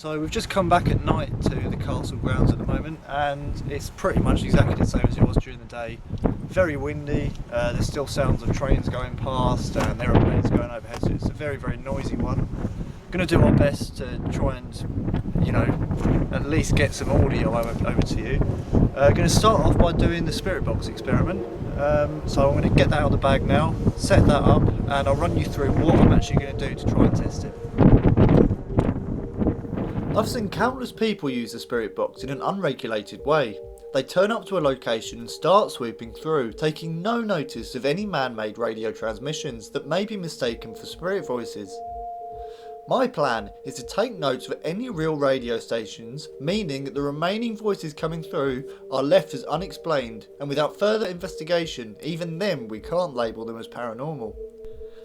So we've just come back at night to the castle grounds at the moment, and it's pretty much exactly the same as it was during the day. Very windy, there's still sounds of trains going past and aeroplanes going overhead, so it's a very, very noisy one. I'm going to do our best to try and, you know, at least get some audio over to you. Going to start off by doing the spirit box experiment. So I'm going to get that out of the bag now, set that up, and I'll run you through what I'm actually going to do to try and test it. I've seen countless people use the spirit box in an unregulated way. They turn up to a location and start sweeping through, taking no notice of any man-made radio transmissions that may be mistaken for spirit voices. My plan is to take notes of any real radio stations, meaning that the remaining voices coming through are left as unexplained, and without further investigation, even then we can't label them as paranormal.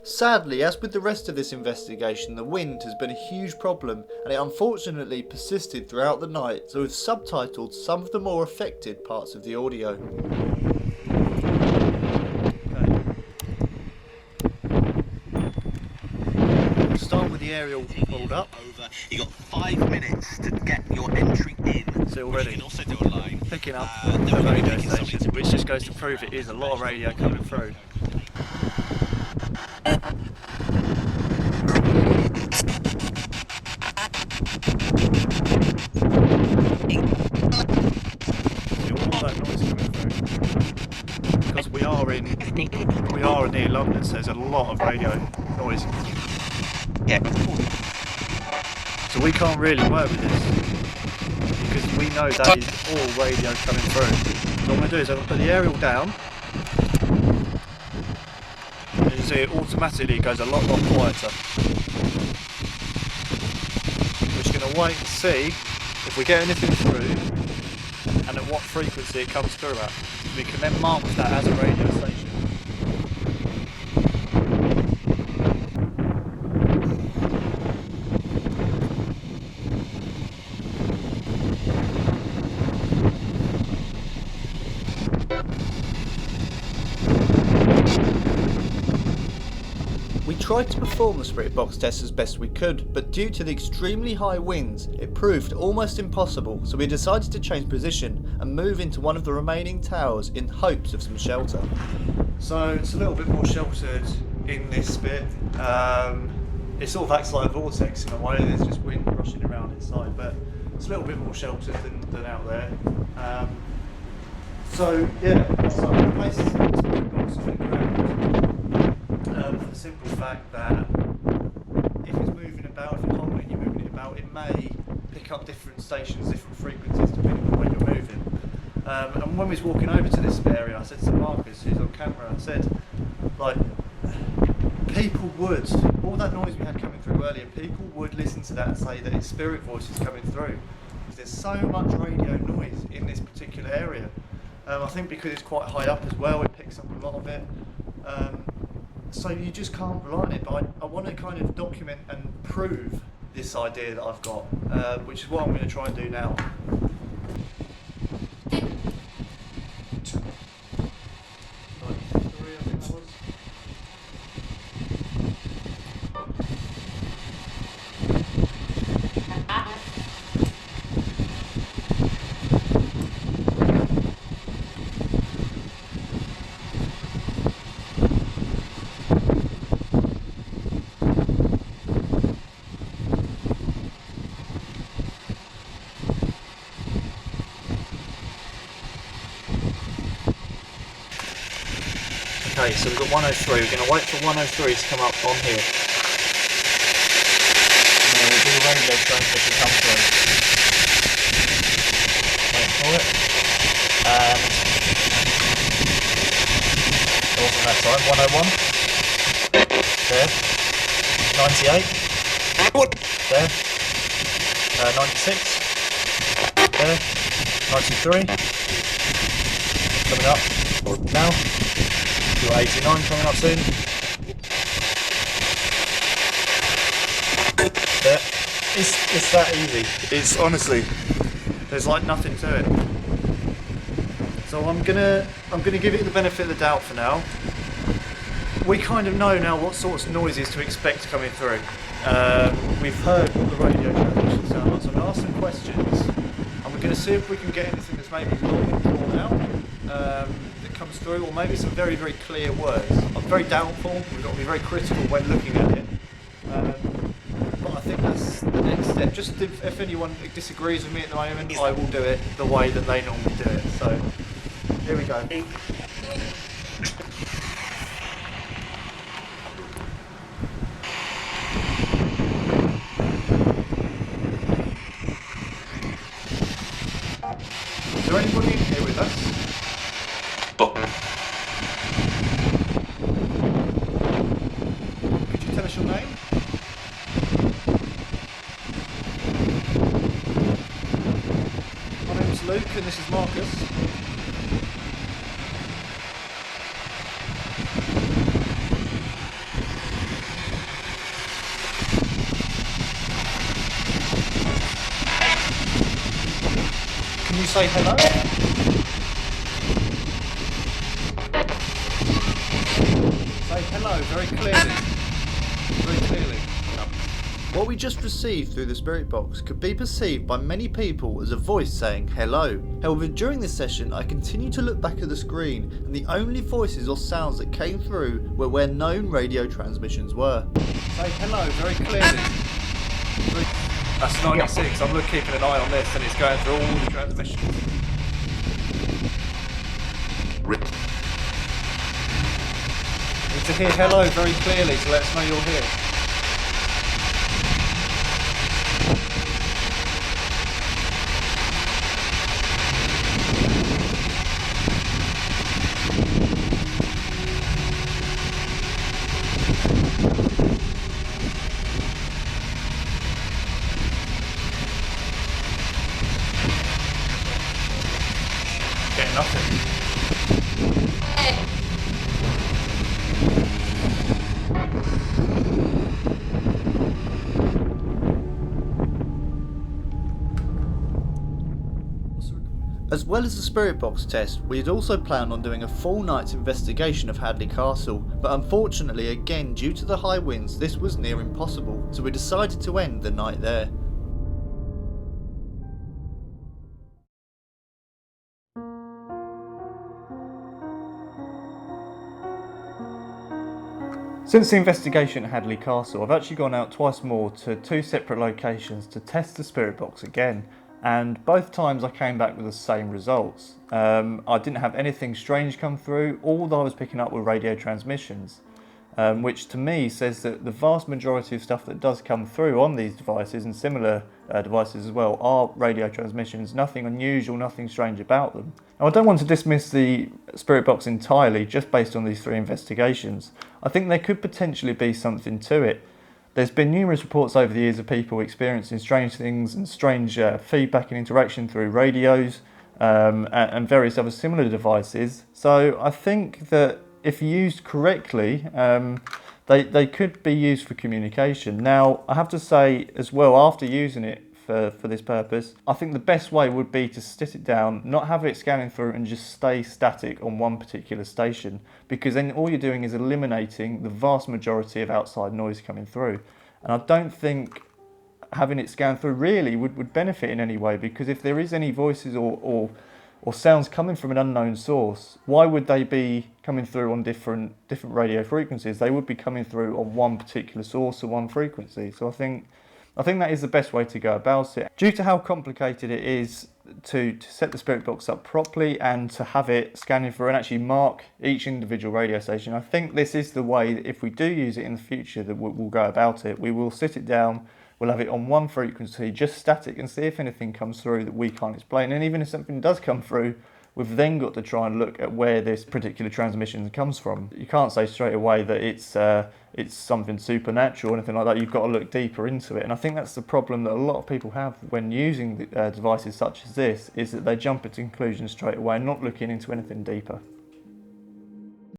Sadly, as with the rest of this investigation, the wind has been a huge problem, and it unfortunately persisted throughout the night, so we've subtitled some of the more affected parts of the audio. Start with the aerial pulled up. You got 5 minutes to get your entry in. So already you can also do online. Picking up the radio station, which just goes to prove it is a lot of radio coming through. Because we are near London, so there's a lot of radio noise. Yeah. So we can't really work with this because we know that is all radio coming through. So what I'm going to do is I'm going to put the aerial down. And you see it automatically goes a lot quieter. We're just going to wait and see if we get anything through and at what frequency it comes through at. We can then mark that as a radio station. We tried to perform the spirit box test as best we could, but due to the extremely high winds, it proved almost impossible, so we decided to change position and move into one of the remaining towers in hopes of some shelter. So it's a little bit more sheltered in this bit. It sort of acts like a vortex in a way, there's just wind rushing around inside, but it's a little bit more sheltered than out there. So yeah, so I placed the spirit box on the ground. For the simple fact that if it's moving about, if you're holding it, you're moving it about, it may pick up different stations, different frequencies depending on when you're moving. And when we was walking over to this area, I said to Marcus, who's on camera, I said, like, people would, all that noise we had coming through earlier, people would listen to that and say that it's spirit voices coming through. There's so much radio noise in this particular area. I think because it's quite high up as well, it picks up a lot of it. So you just can't rely on it, but I want to kind of document and prove this idea that I've got, which is what I'm going to try and do now. Okay, so we've got 103. We're going to wait for 103 to come up on here. And then we'll do the radio transmission come through. Wait for it. And it wasn't that time. 101. There. 98. There. 96. There. 93. Coming up. Now. 89 coming up soon. There. It's that easy. It's honestly, there's like nothing to it. So I'm gonna give it the benefit of the doubt for now. We kind of know now what sorts of noises to expect coming through. We've heard what the radio transmission sound like, so see if we can get anything that's maybe long and drawn out that comes through, or maybe some very, very clear words. I'm very doubtful. We've got to be very critical when looking at it. But I think that's the next step. Just if anyone disagrees with me at the moment, I will do it the way that they normally do it. So here we go. Is there anybody in here with us? Could you tell us your name? My name's Luke and this is Marcus. Can you say hello? Say hello very clearly. Very clearly. What we just received through the spirit box could be perceived by many people as a voice saying hello. However, during this session I continued to look back at the screen and the only voices or sounds that came through were where known radio transmissions were. Say hello very clearly. That's 96, I'm keeping an eye on this and it's going through all the transmissions. Need to hear hello very clearly to let us know you're here. Getting nothing. As well as the spirit box test, we had also planned on doing a full night's investigation of Hadley Castle, but unfortunately again due to the high winds this was near impossible, so we decided to end the night there. Since the investigation at Hadley Castle, I've actually gone out twice more to 2 separate locations to test the spirit box again, and both times I came back with the same results. I didn't have anything strange come through. All that I was picking up were radio transmissions, which to me says that the vast majority of stuff that does come through on these devices and similar devices as well are radio transmissions. Nothing unusual, nothing strange about them. Now, I don't want to dismiss the spirit box entirely just based on these 3 investigations. I think there could potentially be something to it. There's been numerous reports over the years of people experiencing strange things and strange feedback and interaction through radios and various other similar devices. So I think that if used correctly, they could be used for communication. Now, I have to say as well, after using it for this purpose, I think the best way would be to sit it down, not have it scanning through and just stay static on one particular station, because then all you're doing is eliminating the vast majority of outside noise coming through. And I don't think having it scan through really would benefit in any way, because if there is any voices or sounds coming from an unknown source, why would they be coming through on different radio frequencies? They would be coming through on one particular source or one frequency. So I think that is the best way to go about it. Due to how complicated it is to set the spirit box up properly and to have it scanning through and actually mark each individual radio station, I think this is the way that if we do use it in the future that we'll go about it. We will sit it down, we'll have it on one frequency, just static, and see if anything comes through that we can't explain. And even if something does come through, we've then got to try and look at where this particular transmission comes from. You can't say straight away that it's something supernatural or anything like that. You've got to look deeper into it. And I think that's the problem that a lot of people have when using devices such as this, is that they jump at conclusions straight away, not looking into anything deeper.